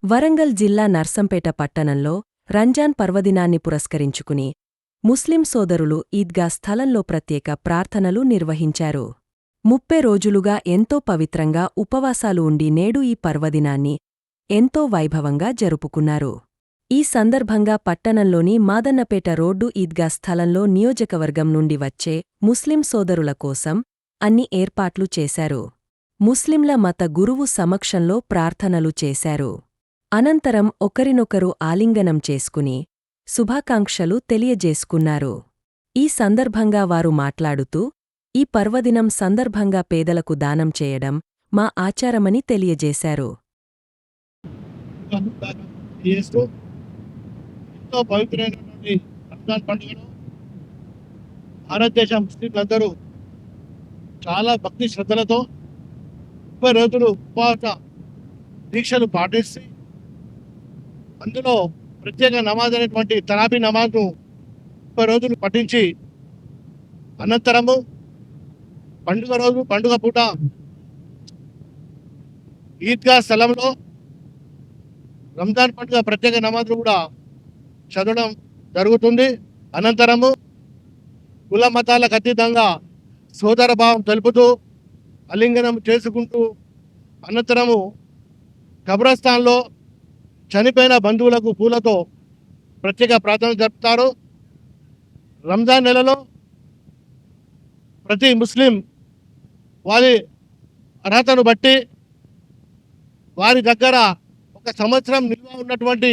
వరంగల్ జిల్లా నర్సంపేట పట్టణంలో రంజాన్ పర్వదినాన్ని పురస్కరించుకుని ముస్లిం సోదరులు ఈద్గా స్థలంలో ప్రత్యేక ప్రార్థనలు నిర్వహించారు. 30 రోజులుగా ఎంతో పవిత్రంగా ఉపవాసాలు ఉండి నేడు ఈ పర్వదినాన్ని ఎంతో వైభవంగా జరుపుకున్నారు. ఈ సందర్భంగా పట్టణంలోని మాదన్నపేట రోడ్డు ఈద్గా స్థలంలో నియోజకవర్గం నుండి వచ్చే ముస్లిం సోదరుల కోసం అన్ని ఏర్పాట్లు చేశారు. ముస్లింల మత గురువు సమక్షంలో ప్రార్థనలు చేశారు. అనంతరం ఒకరినొకరు ఆలింగనం చేసుకుని శుభాకాంక్షలు తెలియజేసుకున్నారు. ఈ సందర్భంగా వారు మాట్లాడుతూ, ఈ పర్వదినం సందర్భంగా పేదలకు దానం చేయడం మా ఆచారమని తెలియజేశారు. ఎంతో పవిత్రమైనటువంటి రంజాన్ పండుగను భారతదేశ ముస్లింలందరూ చాలా భక్తి శ్రద్ధలతో 30 రోజులు ఉపవాస దీక్షలు పాటిస్తే అందులో ప్రత్యేక నమాజ్ అనేటువంటి తరాబీ నమాజ్ను 30 రోజులు పఠించి అనంతరము పండుగ పూట ఈద్గా స్థలంలో రంజాన్ పండుగ ప్రత్యేక నమాజ్ను కూడా చదవడం జరుగుతుంది. అనంతరము కుల మతాలకు అతీతంగా సోదర భావం తెలుపుతూ ఆలింగనం చేసుకుంటూ అనంతరము కబ్రస్థాన్లో చనిపోయిన బంధువులకు పూలతో ప్రత్యేక ప్రార్థన జరుపుతారు. రంజాన్ నెలలో ప్రతి ముస్లిం వారి అర్హతను బట్టి వారి దగ్గర ఒక సంవత్సరం నిల్వ ఉన్నటువంటి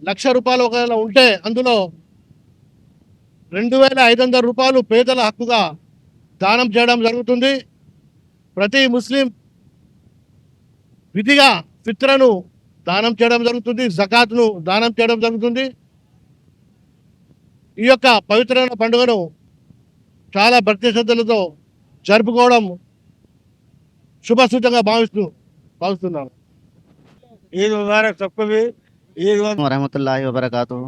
₹1,00,000 ఒకవేళ ఉంటే అందులో ₹2,500 పేదల హక్కుగా దానం చేయడం జరుగుతుంది. ప్రతి ముస్లిం విధిగా ఫిత్రను దానం చేయడం జరుగుతుంది, జకాత్ను దానం చేయడం జరుగుతుంది. ఈ యొక్క పవిత్రమైన పండుగను చాలా భక్తి శ్రద్ధలతో జరుపుకోవడం శుభసూచకంగా భావిస్తున్నాను. ईद मुबारक सबको भी ईद रहमतुल्लाहि व बरकातुहू।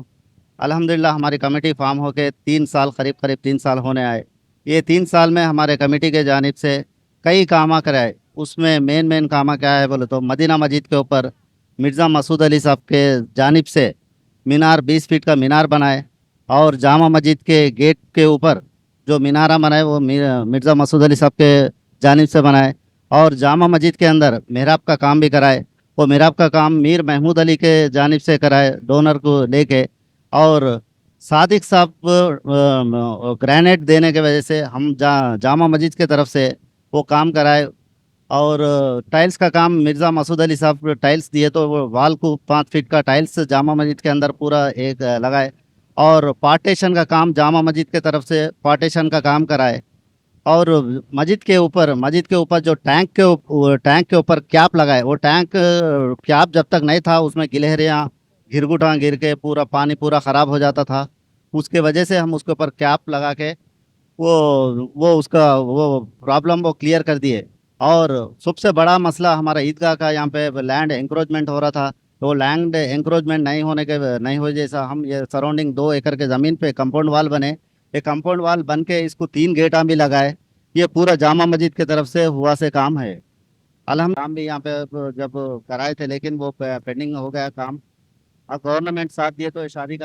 अल्हम्दुलिल्लाह हमारी कमेटी फार्म होके 3 साल करीब 3 साल होने आए। ये 3 साल में हमारे कमेटी के जानिब से कई कामा कराए। उसमें मेन कामा क्या है बोले तो मदीना मस्जिद के ऊपर मिर्ज़ा मसूद अली साहब के जानिब से मीनार 20 फीट का मीनार बनाए और जामा मस्जिद के गेट के ऊपर जो मीनारा बनाए वो मिर्ज़ा मसूद अली साहब के जानिब से बनाए और जामा मस्जिद के अंदर मेहराब का काम भी कराए। वो मेहराब का काम मीर महमूद अली के जानिब से कराए डोनर को लेके। और सादिक साहब ग्रेनेड देने के वजह से हम जामा मस्जिद के तरफ से वो काम कराए। और टाइल्स का काम मिर्ज़ा मसूद अली साहब टाइल्स दिए तो वो वाल को 5 फीट का टाइल्स जामा मस्जिद के अंदर पूरा एक लगाए। और पार्टीशन का काम जामा मस्जिद के तरफ से पार्टीशन का काम कराए। और मस्जिद के ऊपर जो टैंक के ऊपर कैप लगाए। वो टैंक कैप जब तक नहीं था उसमें गिलहरियाँ घिरघुटा गिर के पानी पूरा ख़राब हो जाता था। उसके वजह से हम उसके ऊपर कैप लगा के वो उसका वो प्रॉब्लम वो क्लियर कर दिए। और सबसे बड़ा मसला हमारा ईदगाह का यहाँ पे लैंड एंक्रोचमेंट हो रहा था। तो लैंड एंक्रोचमेंट नहीं हो जैसा हम ये सराउंडिंग 2 एकड़ के ज़मीन पे कंपाउंड वाल बने। ये कंपाउंड वाल बन के इसको 3 गेटा भी लगाए। ये पूरा जामा मस्जिद की तरफ से हुआ से काम है। काम भी यहाँ पे जब कराए थे लेकिन वो पेंडिंग हो गया काम। और गवर्नमेंट साथ दिए तो शादी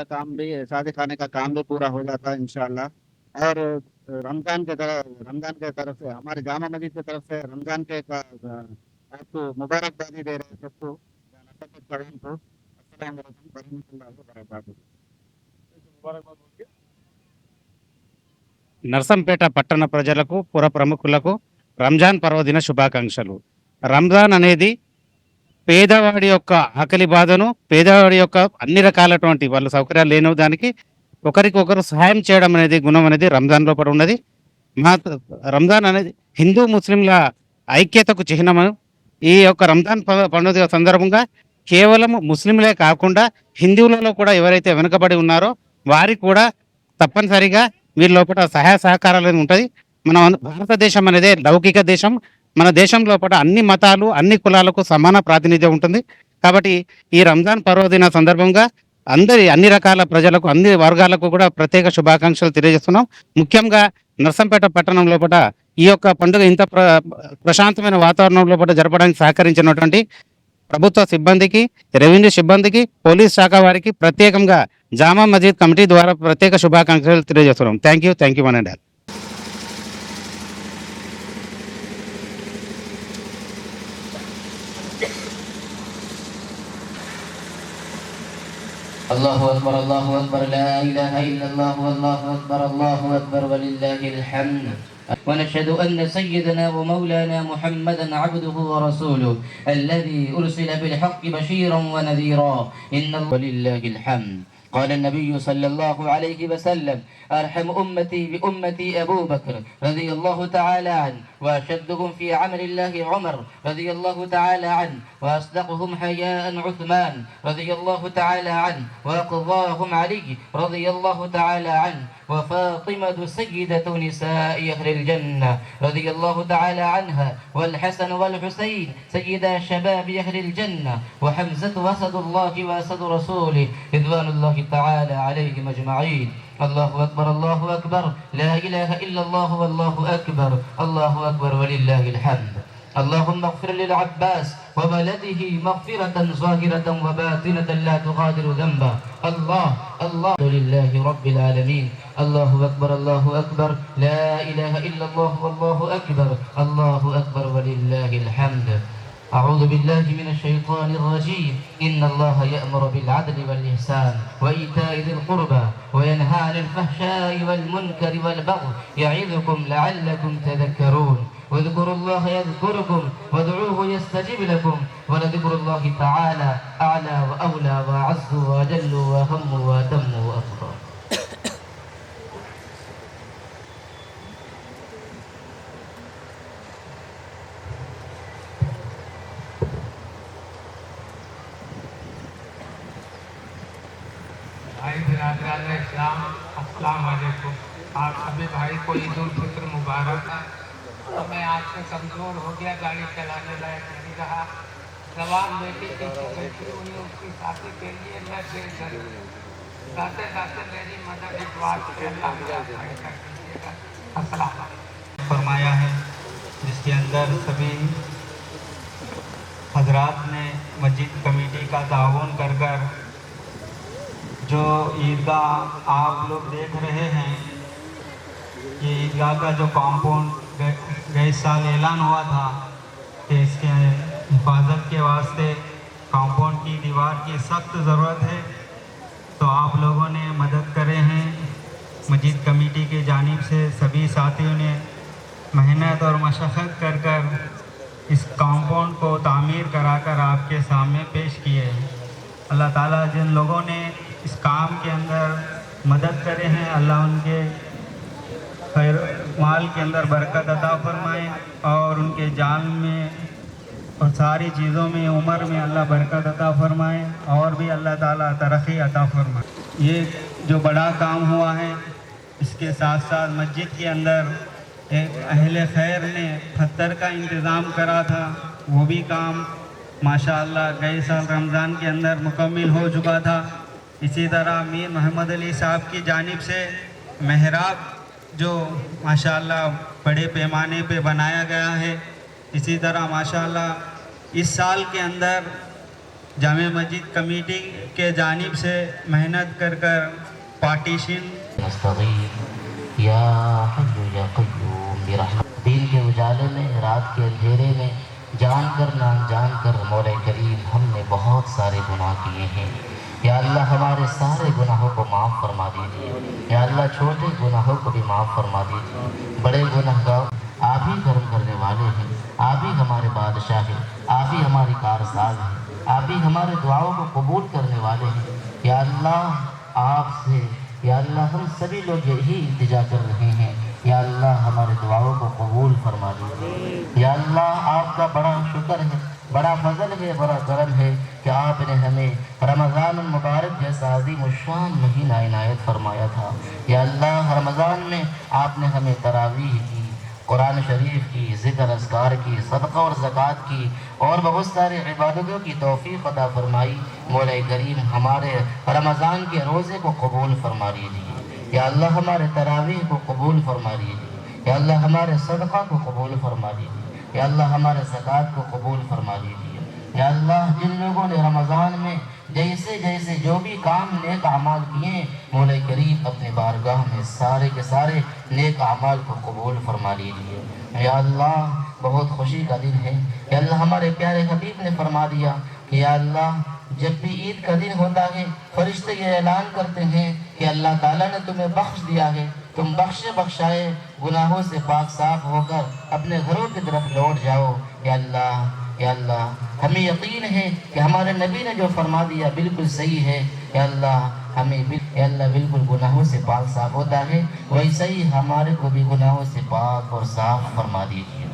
खाने का काम भी पूरा हो जाता है इंशाल्लाह। और रमज़ान के तरफ से हमारे जामा मस्जिद की तरफ से रमज़ान के आपको मुबारकबादी दे रहे हैं सबको। अस्सलाम वालेकुम वरहमतुल्लाहि वबरकातुहू। నర్సంపేట పట్టణ ప్రజలకు పుర ప్రముఖులకు రంజాన్ పర్వదిన శుభాకాంక్షలు. రంజాన్ అనేది పేదవాడి యొక్క ఆకలి బాధను, పేదవాడి యొక్క అన్ని రకాలటువంటి వాళ్ళ సౌకర్యాలు లేని దానికి ఒకరికొకరు సహాయం చేయడం అనేది గుణం అనేది రంజాన్ లోపల ఉన్నది. రంజాన్ అనేది హిందూ ముస్లింల ఐక్యతకు చిహ్నము. ఈ యొక్క రంజాన్ పండుగ సందర్భంగా కేవలం ముస్లింలే కాకుండా హిందువులలో కూడా ఎవరైతే వెనుకబడి ఉన్నారో వారికి కూడా తప్పనిసరిగా వీరి లోపల సహాయ సహకారాలు ఉంటుంది. మన భారతదేశం అనేది లౌకిక దేశం. మన దేశం లోపల అన్ని మతాలు అన్ని కులాలకు సమాన ప్రాతినిధ్యం ఉంటుంది. కాబట్టి ఈ రంజాన్ పర్వదిన సందర్భంగా అన్ని రకాల ప్రజలకు అన్ని వర్గాలకు కూడా ప్రత్యేక శుభాకాంక్షలు తెలియజేస్తున్నాం. ముఖ్యంగా నర్సంపేట పట్టణం లోపల ఈ యొక్క పండుగ ఇంత ప్రశాంతమైన వాతావరణం లోపల జరపడానికి సహకరించినటువంటి ప్రభుత్వ సిబ్బందికి, రెవెన్యూ సిబ్బందికి, పోలీస్ శాఖ వారికి ప్రత్యేకంగా జామా మస్జిద్ కమిటీ ద్వారా ప్రత్యేక శుభాకాంక్షలు తెలియజేస్తున్నాం. Thank you one and all. الله أكبر الله أكبر لا إله إلا الله والله أكبر الله أكبر ولله الحمد. ونشهد أن سيدنا ومولانا محمدا عبده ورسوله الذي أرسل بالحق بشيرا ونذيرا إن الله ولله الحمد. قال النبي صلى الله عليه وسلم أرحم أمتي بأمتي أبو بكر رضي الله تعالى عنه وأشدهم في عمل الله عمر رضي الله تعالى عنه وأصدقهم حياء عثمان رضي الله تعالى عنه وأقضاهم علي رضي الله تعالى عنه وفاطمة سيدة نساء أهل الجنة رضي الله تعالى عنها والحسن والحسين سيدا شباب أهل الجنة وحمزة وأسد الله وأسد رسوله رضوان الله تعالى عليهم أجمعين. الله أكبر الله أكبر لا إله إلا الله والله أكبر الله أكبر ولله الحمد. اللهم اغفر للعباس وولده مغفرة ظاهرة وباطنة لا تغادر ذنبا. الله لله رب العالمين. الله أكبر لا إله إلا الله والله أكبر الله أكبر ولله الحمد. أعوذ بالله من الشيطان الرجيم. إن الله يأمر بالعدل والإحسان وإيتاء ذي القربى وينهى عن الفحشاء والمنكر والبغي يعظكم لعلكم تذكرون. واذكروا الله يذكركم وادعوه يستجب لكم ولذكر الله تعالى أعلى وأولى وأعز وأجل وأهم وأتم وأفضل. भाई बिरादरान इस्लाम अस्सलाम वालेकुम। आप सभी भाई को ईद उल फित्र मुबारक। तो मैं आज से कमज़ोर हो गया, गाड़ी चलाने लायक नहीं रहा। जवान बेटी पीछे बैठी हुई उसकी शादी के लिए मैं बेघर हूँ। गाते गाते मेरी मदद इस बात से अल्लाह कर दीजिएगा। अस्सलाम वालेकुम फरमाया है, जिसके अंदर सभी हजरात ने मस्जिद कमेटी का ताउन कर जो ईदगाह आप लोग देख रहे हैं, ये ईदगाह का जो कॉम्पाउंड गए साल ऐलान हुआ था कि इसके हिफाजत के वास्ते कॉम्पाउंड की दीवार की सख्त ज़रूरत है, तो आप लोगों ने मदद करे हैं। मस्जिद कमेटी के जानिब से सभी साथियों ने मेहनत और मशक्क़त कर इस कॉम्पाउंड को तामीर कराकर आपके सामने पेश किए। अल्लाह ताला जिन लोगों ने इस काम के अंदर मदद करे हैं, अल्लाह उनके खैर माल के अंदर बरकत अता फरमाए और उनके जान में और सारी चीज़ों में उम्र में अल्लाह बरकत अता फरमाए और भी अल्लाह ताला तरक्की अता फरमाए। ये जो बड़ा काम हुआ है, इसके साथ साथ मस्जिद के अंदर एक अहले खैर ने पत्थर का इंतज़ाम करा था, वो भी काम माशाअल्लाह गए साल रमज़ान के अंदर मुकम्मल हो चुका था। इसी तरह मीर मोहम्मद अली साहब की जानिब से मेहराब जो माशाअल्लाह बड़े पैमाने पे बनाया गया है। इसी तरह माशाअल्लाह इस साल के अंदर जामे मस्जिद कमेटी के जानिब से मेहनत कर पार्टीशन या हय्यु या क़य्यूम बिरहमत। दिन के उजाले में, रात के अंधेरे में जान कर ना जान कर मौला करीम हमने बहुत सारे गुनाह किए हैं। या अल्लाह हमारे सारे गुनाहों को माफ़ फरमा दीजिए। या अल्लाह छोटे गुनाहों को भी माफ़ फरमा दीजिए। बड़े गुनाहगार आप ही कर्म करने वाले हैं, आप ही हमारे बादशाह हैं, आप ही हमारी कारसाज हैं, आप ही हमारे दुआओं को कबूल करने वाले हैं। या अल्लाह आपसे, या अल्लाह हम सभी लोग यही इल्तिजा कर रहे हैं, या अल्लाह हमारे दुआओं को कबूल फरमा लीजिए। या अल्लाह आपका बड़ा शुक्र है, बड़ा फजल है, बड़ा करम है कि आपने हमें रमज़ान मुबारक जैसा अज़ीम शान महीना इनायत फरमाया था। या अल्लाह रमज़ान में आपने हमें तरावीह की, कुरान शरीफ की, ज़िक्र अज़कार की, सदक़ा और ज़कात की और बहुत सारे इबादतों की तौफ़ीक़ अता फरमाई। मौला करीम हमारे रमज़ान के रोज़े को कबूल फरमा लीजिए। या अल्लाह हमारे तरावीह को कबूल फरमा लीजिए। या अल्लाह हमारे सदक़ा को कबूल फरमा लीजिए। या अल्लाह हमारे ज़कात को कबूल फरमा लीजिए। یا اللہ جن لوگوں نے رمضان میں جیسے جیسے جو بھی کام نیک اعمال کیے مولا کریم اپنے بارگاہ میں سارے کے سارے نیک اعمال کو قبول فرما لیجیے. یا اللہ بہت خوشی کا دن ہے. یا اللہ ہمارے پیارے حبیب نے فرما دیا کہ یا اللہ جب بھی عید کا دن ہوتا ہے فرشتے یہ اعلان کرتے ہیں کہ اللہ تعالیٰ نے تمہیں بخش دیا ہے, تم بخشے بخشائے گناہوں سے پاک صاف ہو کر اپنے گھروں کی طرف لوٹ جاؤ. یا اللہ یا اللہ ہمیں یقین ہے کہ ہمارے نبی نے جو فرما دیا بالکل صحیح ہے. یا اللہ ہمیں یا اللہ بالکل گناہوں سے پاک صاف ہوتا ہے, ویسا ہی ہمارے کو بھی گناہوں سے پاک اور صاف فرما دیجیے.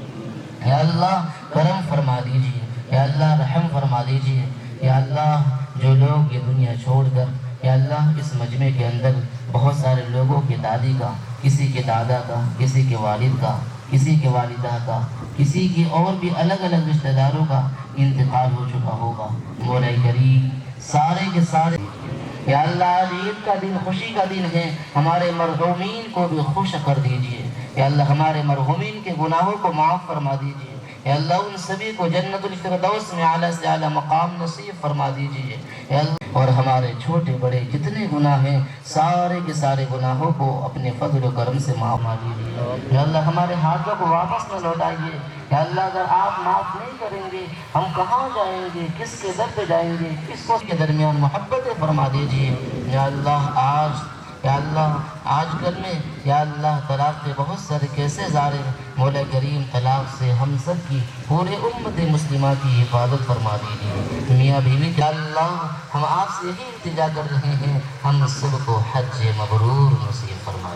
یا اللہ کرم فرما دیجیے. یا اللہ رحم فرما دیجیے. یا اللہ جو لوگ یہ دنیا چھوڑ کر یا اللہ اس مجمع کے اندر بہت سارے لوگوں کی دادی کا, کسی کے دادا کا, کسی کے والد کا, کسی کے والدہ کا, کسی کی اور بھی الگ الگ رشتہ داروں کا انتقال ہو چکا ہوگا, مولا کریم سارے کے سارے یا اللہ آج عید کا دن خوشی کا دن ہے, ہمارے مرحومین کو بھی خوش کر دیجیے. یا اللہ ہمارے مرحومین کے گناہوں کو معاف فرما دیجیے. یا اللہ ان سبھی کو جنت الفردوس میں اعلیٰ سے اعلیٰ مقام نصیب فرما دیجیے. یا اللہ اور ہمارے چھوٹے بڑے جتنے گناہ ہیں سارے کے سارے گناہوں کو اپنے فضل و کرم سے معاف فرما دیجیے. یا اللہ ہمارے ہاتھوں کو واپس نہ لوٹائیے. یا اللہ اگر آپ معاف نہیں کریں گے ہم کہاں جائیں گے, کس کے در پہ جائیں گے, کس کو کے درمیان محبتیں فرما دیجیے. یا اللہ یا اللہ آج کل میں یا اللہ طلاق کے بہت سارے کیسز آ رہے ہیں, مولا کریم طلاق سے ہم سب کی پورے امت مسلمہ کی حفاظت فرما دیجیے. میاں بیوی یا اللہ ہم آپ سے یہی التجا کر رہے ہیں, ہم سب کو حج مبرور نصیب فرما.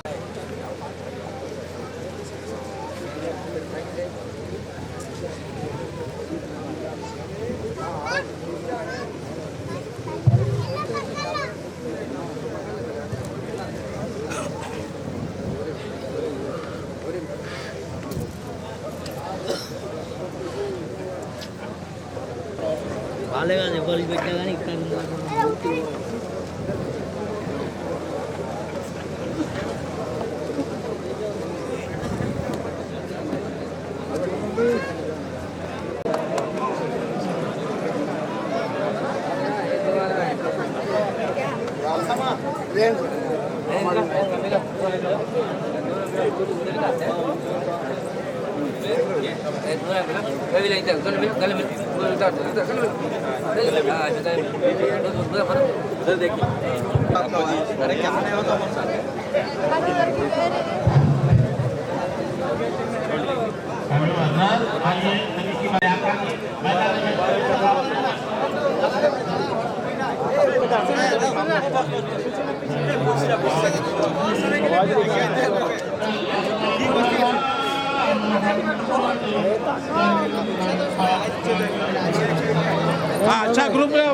अच्छा ग्रुप में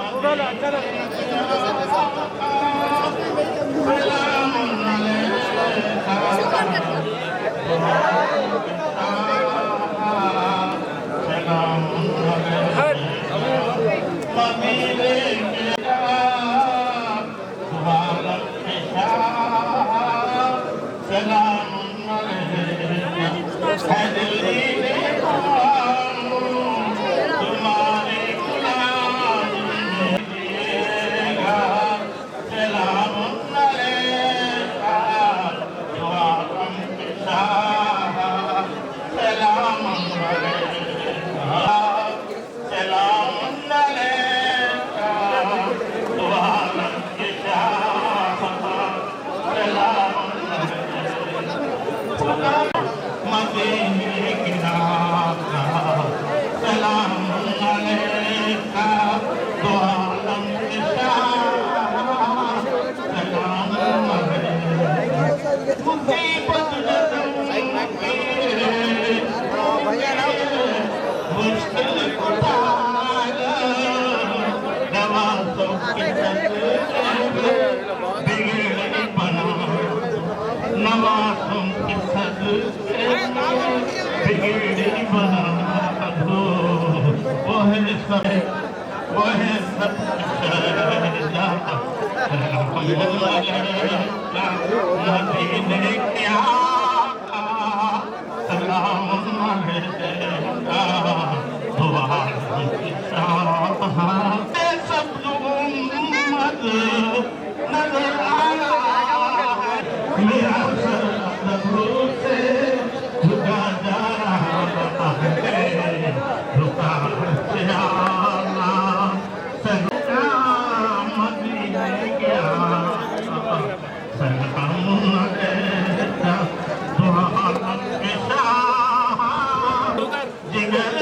سلام मेरा सर लहू से झुका जा रहा है, रुका श्यामा सदा मदीने गया सलाम तेरा दुआ के शाह जिगर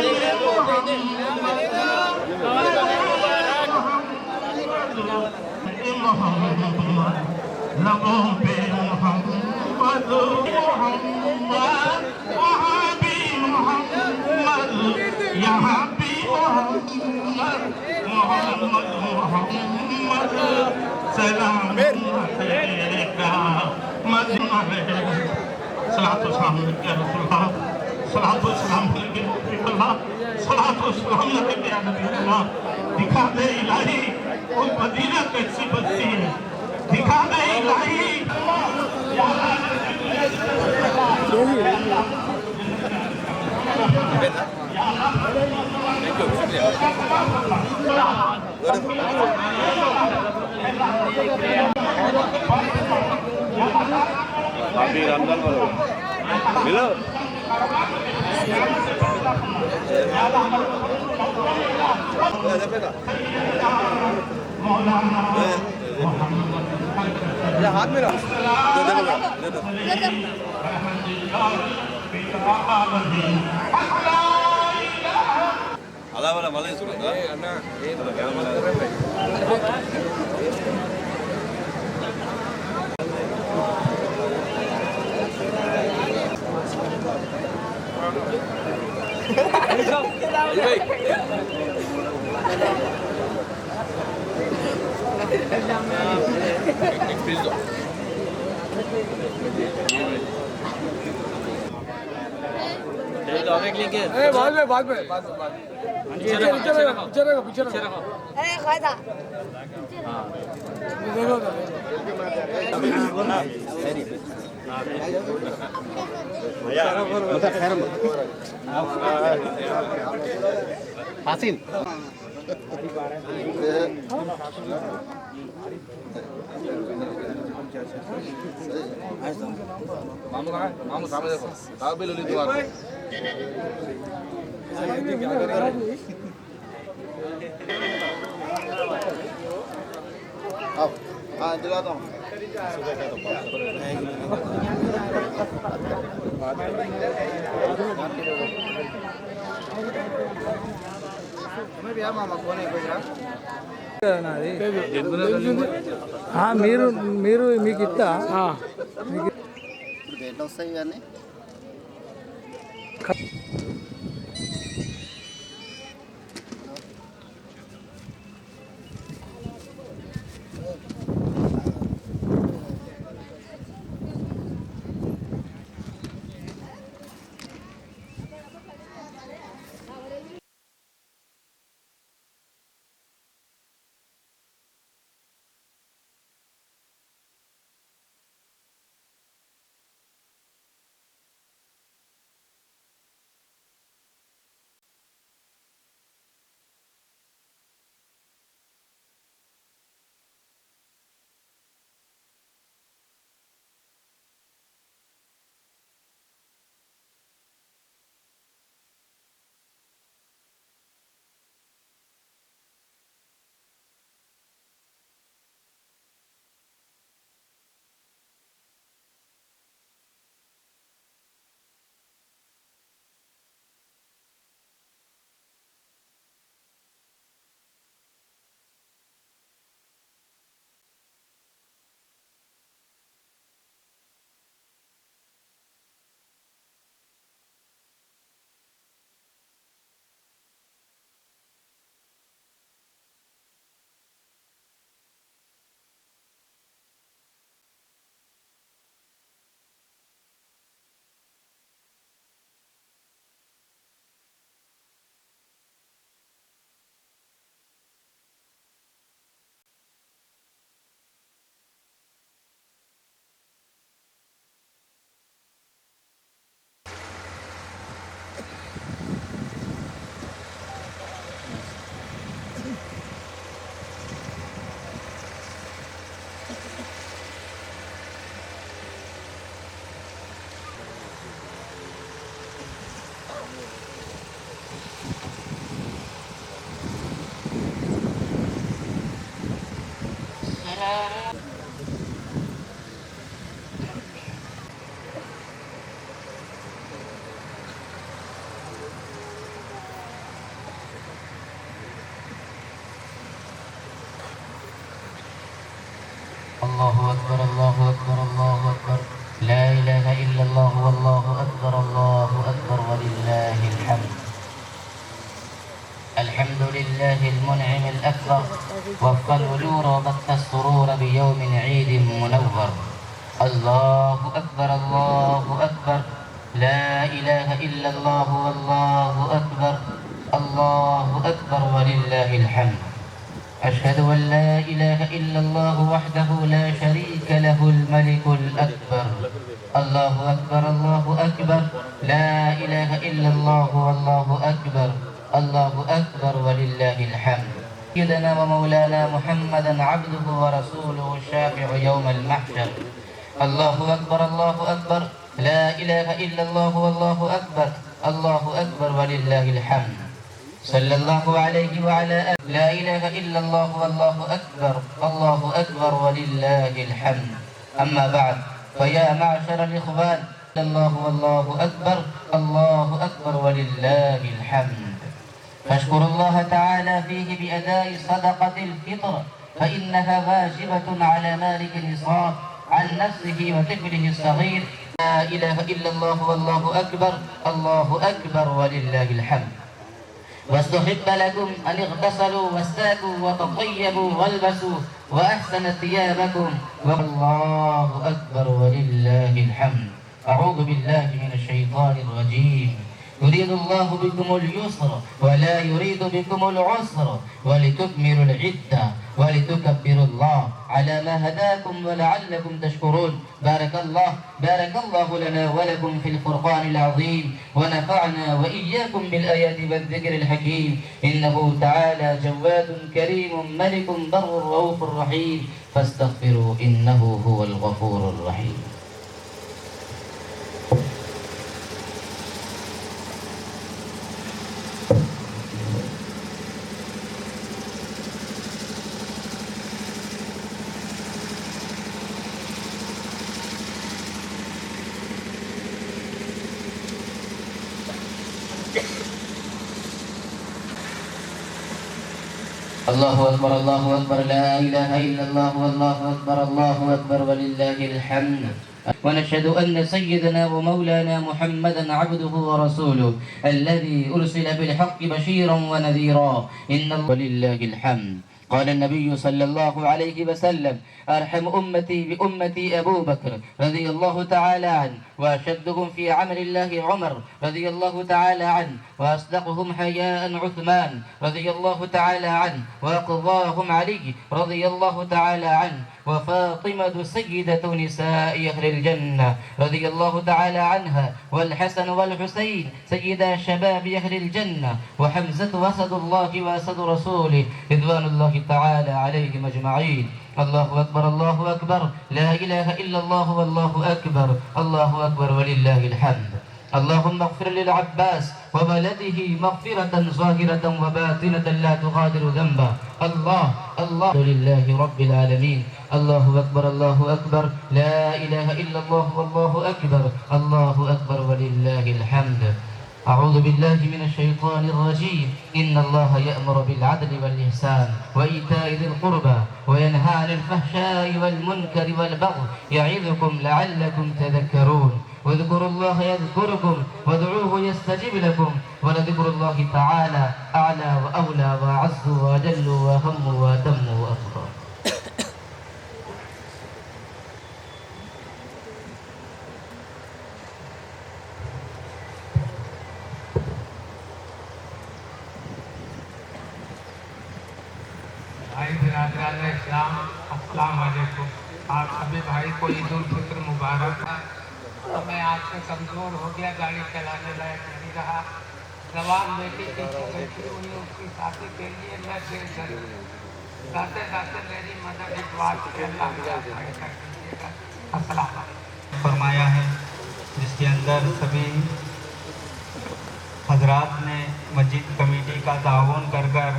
मोहम्मद लबों पे मोहम्मद मोहम्मद वहाँ भी मोहम्मद यहाँ भी मोहम्मद मोहम्मद मोहम्मद सलाम तेरा मदीना सलातो सलाम या रसूलल्लाह सलातो सलाम या रसूलल्लाह सलातो सलाम या नबी अल्लाह दिखा दे इलाही वो मदीना कैसी बस्ती है दिखा दे इलाही अभी रमजान वाला मिलो हाथ में అలా వాళ్ళ మళ్ళీ అన్న बाद में पीछे रखो हासिल मामू कहाँ है? मामू सामने देखो आप भी लोली दुआ हाँ दिलाता हूँ మీరు మీకు ఇస్తా ఇప్పుడు దేంట్లో వస్తాయి ఇవన్నీ الله أكبر الله أكبر الله أكبر لا إله إلا الله والله أكبر ولله الحمد. الحمد لله المنعم الأكبر وفق الوجور وبث السرور بيوم عيد منور. الله أكبر الله أكبر لا إله إلا الله والله أكبر ولله الحمد. أشهد أن لا إله إلا الله وحده لا شريك له الملك الأكبر. الله أكبر الله أكبر لا إله إلا الله والله أكبر ولله الحمد. سيدنا ومولانا محمدا عبده ورسوله الشافع يوم المحشر. الله أكبر لا إله إلا الله والله أكبر ولله الحمد. صلى الله عليه وعلى آله. لا إله إلا الله والله أكبر ولله الحمد. أما بعد فيا معشر الإخوان الله والله أكبر ولله الحمد. فاشكروا الله تعالى فيه بأداء صدقة الفطر فإنها واجبة على مالك النصاب عن نفسه وطفله الصغير. لا إله إلا الله والله أكبر ولله الحمد. واستحب لكم أن اغتسلوا واستاكوا وتطيبوا والبسوا وأحسن ثيابكم والله أكبر ولله الحمد. أعوذ بالله من الشيطان الرجيم. يريد الله بكم اليسر ولا يريد بكم العسر ولتكملوا العدة ولتكبروا الله على ما هداكم ولعلكم تشكرون. بارك الله لنا ولكم في الفرقان العظيم ونفعنا وإياكم بالآيات والذكر الحكيم. إنه تعالى جواد كريم ملك بر رؤوف رحيم فاستغفروا إنه هو الغفور الرحيم. الله أكبر لا إله إلا الله والله أكبر ولله الحمد. ونشهد أن سيدنا ومولانا محمدا عبده ورسوله الذي أرسل بالحق بشيرا ونذيرا. ولله الحمد. قال النبي صلى الله عليه وسلم أرحم أمتي بأمتي أبو بكر رضي الله تعالى عنه وأشدهم في عمل الله عمر رضي الله تعالى عنه وأصدقهم حياء عثمان رضي الله تعالى عنه وأقضاهم علي رضي الله تعالى عنه وفاطمة سيدة نساء أهل الجنة رضي الله تعالى عنها والحسن والحسين سيدا شباب أهل الجنة وحمزة وأسد الله وأسد رسوله رضوان الله تعالى عليهم أجمعين. الله أكبر لا إله إلا الله والله أكبر ولله الحمد. اللهم اغفر للعباس وولده مغفرة ظاهرة وباطنة لا تغادر ذنبا. الله لله رب العالمين. الله أكبر لا إله إلا الله والله أكبر ولله الحمد. أعوذ بالله من الشيطان الرجيم. إن الله يأمر بالعدل والإحسان وإيتاء ذي القربى وينهى عن الفحشاء والمنكر والبغي يعظكم لعلكم تذكرون. واذكروا الله يذكركم وادعوه يستجب لكم ولذكر الله تعالى أعلى وأولى وأعز وأجل وأهم وأتم وأفضل. भाई बिरादरान इस्लाम अस्सलाम वालेकुम। आप सभी भाई को ईद उल फित्र मुबारक। तो मैं आज से कमज़ोर हो गया, गाड़ी चलाने लायक नहीं रहा। जवान बेटी पीछे बैठी हुई, उसकी शादी के लिए मैं फिर गाते गाते मेरी मदद इस बात के अल्लाह फरमाया है, जिसके अंदर सभी हजरात ने मस्जिद कमेटी का ताउन कर कर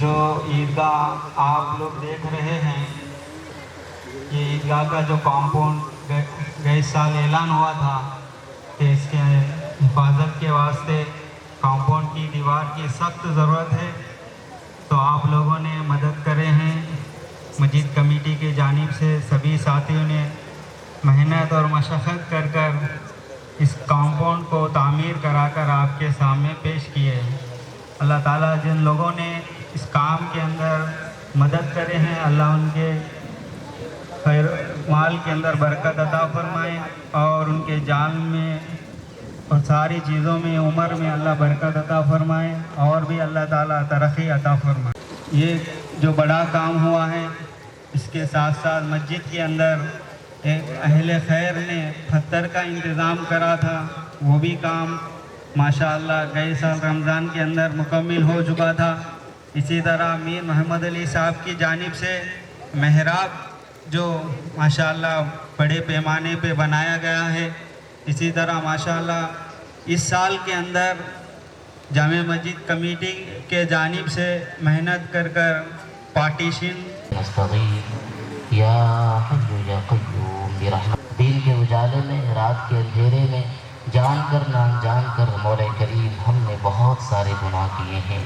जो ईदगाह आप लोग देख रहे हैं, ये ईदगाह का जो कॉम्पाउंड गए साल ऐलान हुआ था कि इसके हिफाजत के वास्ते कॉम्पाउंड की दीवार की सख्त ज़रूरत है, तो आप लोगों ने मदद करे हैं। मस्जिद कमेटी के जानिब से सभी साथियों ने मेहनत और मशक्क़त कर कर इस कंपाउंड को तामीर कराकर आपके सामने पेश किए हैं। अल्लाह ताला जिन लोगों ने इस काम के अंदर मदद करे हैं, अल्लाह उनके खैर माल के अंदर बरकत अता फरमाए और उनके जान में और सारी चीज़ों में, उम्र में अल्लाह बरकत अता फरमाए और भी अल्लाह ताला तरक्की अता फरमाए। ये जो बड़ा काम हुआ है, इसके साथ साथ मस्जिद के अंदर एक अहले खैर ने पत्थर का इंतज़ाम करा था, वो भी काम माशाअल्लाह गए साल रमज़ान के अंदर मुकम्मल हो चुका था। इसी तरह मीर मोहम्मद अली साहब की जानिब से मेहराब जो माशाअल्लाह बड़े पैमाने पे बनाया गया है। इसी तरह माशाअल्लाह इस साल के अंदर जामे मस्जिद कमेटी के जानिब से मेहनत कर कर पार्टीशन या हय्यु या क़य्यूम बिरहमत, दिन के उजाले में, रात के अंधेरे में, जान कर ना अनजान कर मौला करीम हमने बहुत सारे गुनाह किए हैं।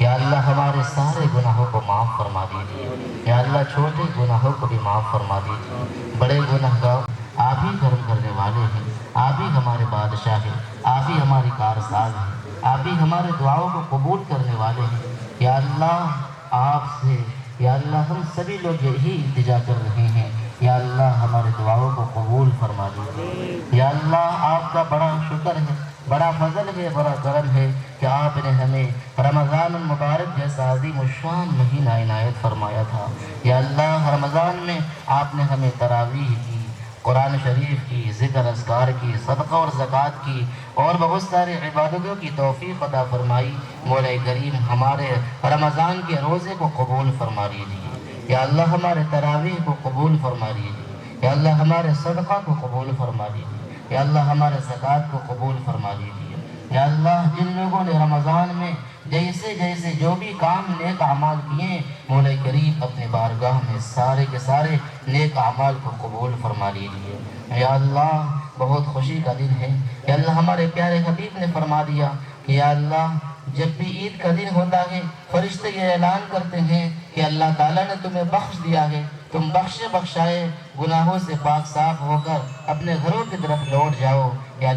या अल्लाह हमारे सारे गुनाहों को माफ़ फरमा दीजिए। या अल्लाह छोटे गुनाहों को भी माफ़ फरमा दीजिए। बड़े गुनाहगार आप ही कर्म करने वाले हैं, आप ही हमारे बादशाह हैं, आप ही हमारी कारसाज हैं, आप ही हमारे दुआओं को कबूल करने वाले हैं। या अल्लाह आपसे, या अल्लाह हम सभी लोग यही इल्तिजा कर रहे हैं, या अल्लाह हमारे दुआओं को कबूल फरमा दीजिए। या अल्लाह आपका बड़ा शुक्र है, बड़ा फजल है, बड़ा करम है कि आपने हमें रमज़ान मुबारक जैसा अज़ीम शान महीना इनायत फरमाया था। या अल्लाह रमज़ान में आपने हमें तरावीह की, कुरान शरीफ की, ज़िक्र अज़कार की, सदक़ा और ज़कात की और बहुत सारे इबादतों की तौफ़ीक़ अता फरमाई। मौला करीम हमारे रमज़ान के रोज़े को कबूल फरमा लीजिए। या अल्लाह हमारे तरावीह को कबूल फरमा लीजिए। या अल्लाह हमारे सदक़ा को कबूल फरमा लीजिए। या अल्लाह हमारे ज़कात को कबूल फरमा लीजिए। या अल्लाह जिन लोगों ने रमज़ान में जैसे जैसे जो भी काम नेक अमाल किए, मौला करीम अपने बारगाह में सारे के सारे नेक अमाल को कबूल फरमा लीजिए। या अल्लाह बहुत खुशी का दिन है। या अल्लाह हमारे प्यारे हबीब ने फरमा दिया कि या अल्लाह जब भी ईद का दिन होता है, फरिश्ते ये ऐलान करते हैं कि अल्लाह ताला ने तुम्हें बख्श दिया है, तुम बख्शे बख्शाए गुनाहों से पाक साफ होकर अपने घरों की तरफ लौट जाओ। या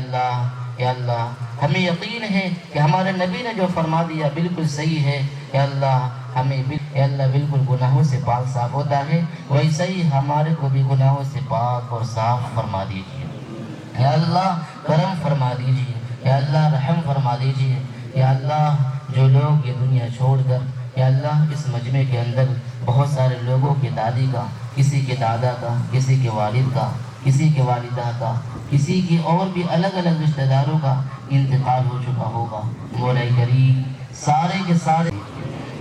अल्लाह हमें यकीन है कि हमारे नबी ने जो फरमा दिया बिल्कुल सही है। या अल्लाह हमें या अल्लाह बिल्कुल गुनाहों से पाक साफ होता है, वैसे ही हमारे को भी गुनाहों से पाक और साफ फरमा दीजिए। या अल्लाह करम फरमा दीजिए। या अल्लाह रहम फरमा दीजिए। या अल्लाह जो लोग ये दुनिया छोड़कर, या अल्लाह इस मजमे के अंदर बहुत सारे लोगों की दादी का, किसी के दादा का, किसी के वालिद का, किसी के वालिदा का, किसी की और भी अलग अलग रिश्तेदारों का इंतकाल हो चुका होगा। मौला करीम सारे के सारे,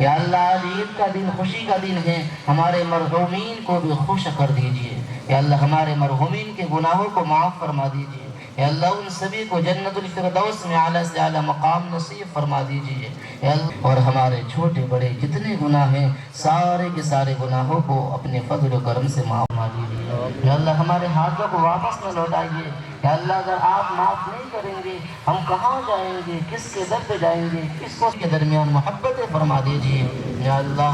या अल्लाह आज ईद का दिन, खुशी का दिन है, हमारे मरहूमीन को भी खुश कर दीजिए। या अल्लाह हमारे मरहूमीन के गुनाहों को माफ़ फरमा दीजिए। या अल्लाह उन सभी को जन्नतुल फिरदौस में आला से आला मकाम नसीब फरमा दीजिए। या अल्लाह और हमारे छोटे बड़े जितने गुनाह हैं, सारे के सारे गुनाहों को अपने फजल और करम से माफ़ फरमा दीजिए। या अल्लाह हमारे हाथों को वापस न लौटाइए। या अल्लाह अगर आप माफ़ नहीं करेंगे, हम कहाँ जाएंगे, किसके दर पे जाएंगे, किसको के दरमियान मोहब्बतें फरमा दीजिए। या अल्लाह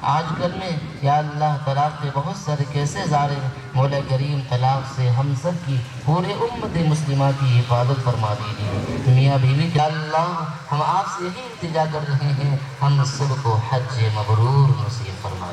आजकल में या अल्लाह तलाक के बहुत सारे केसेस आ रहे हैं। मौला करीम तलाक से हम सब की, पूरे उम्मत मुस्लिमा की हिफाजत फरमा दीजिए। मियाँ बीवी के अल्लाह हम आपसे यही इल्तिजा कर रहे हैं, हम सबको हज मबरूर नसीब फरमा।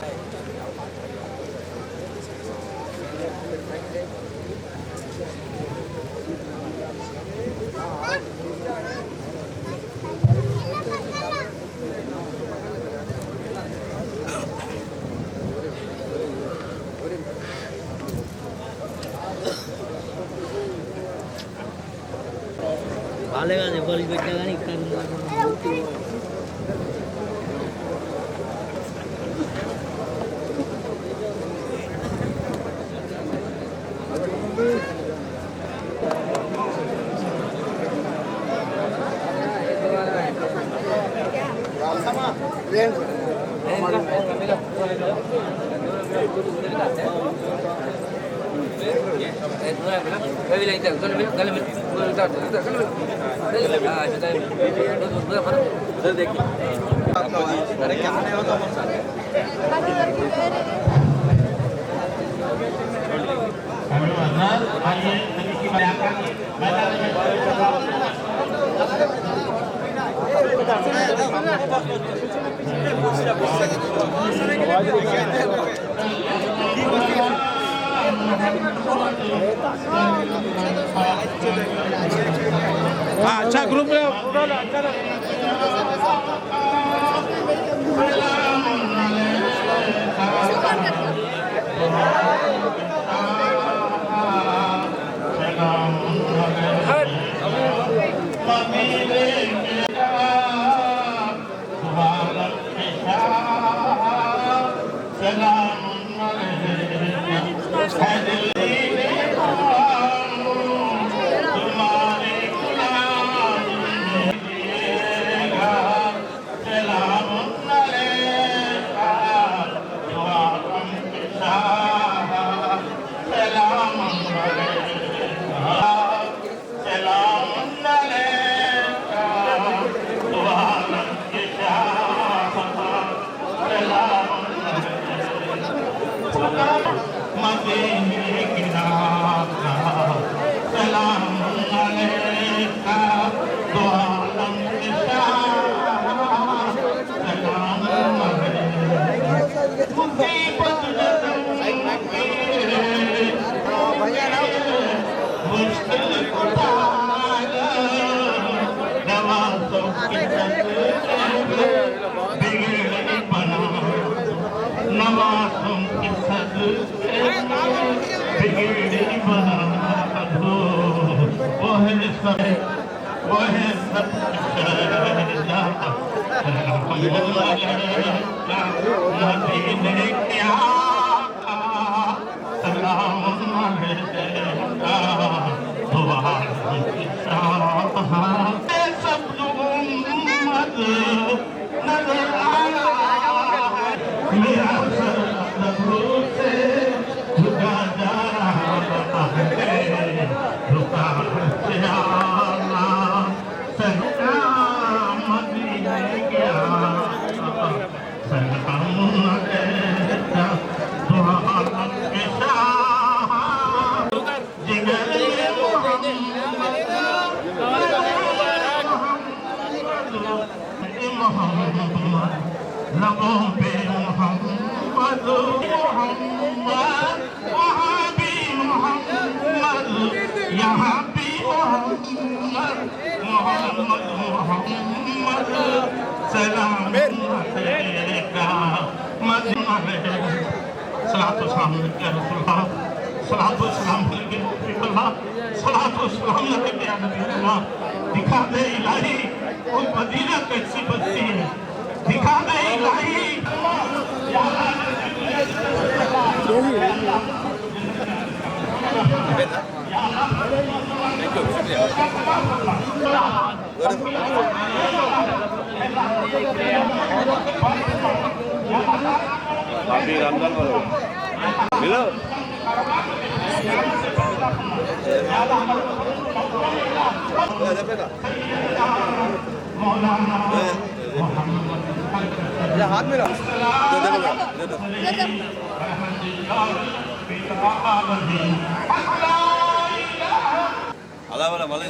బాగాలేగానే బలి పెట్టినా కానీ ఇక్కడ Dale, अच्छा ग्रुप में दिखा दे इलाही वो मदीना कैसी बस्ती है, दिखा दे इलाही अभी रमजान वाला मिलो हाथ में अला वाला वाला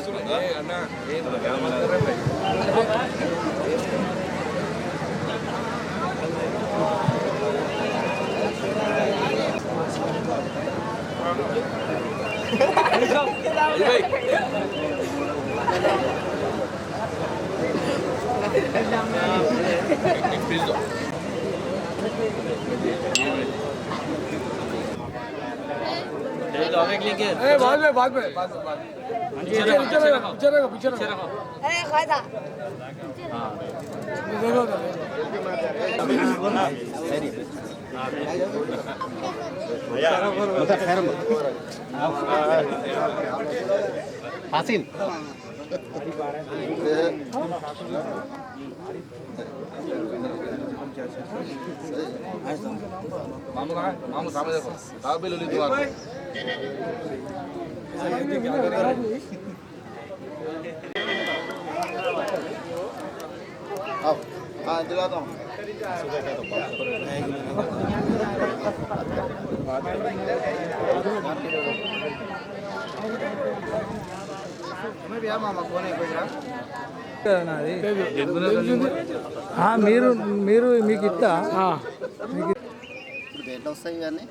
बाद में पीछे रखो हासिल मामू कहाँ है? मामू सामने देखो दाव भी लोली तुम्हारे हाँ दिलाता हूँ దేంట్లో వస్తాయి ఇవన్నీ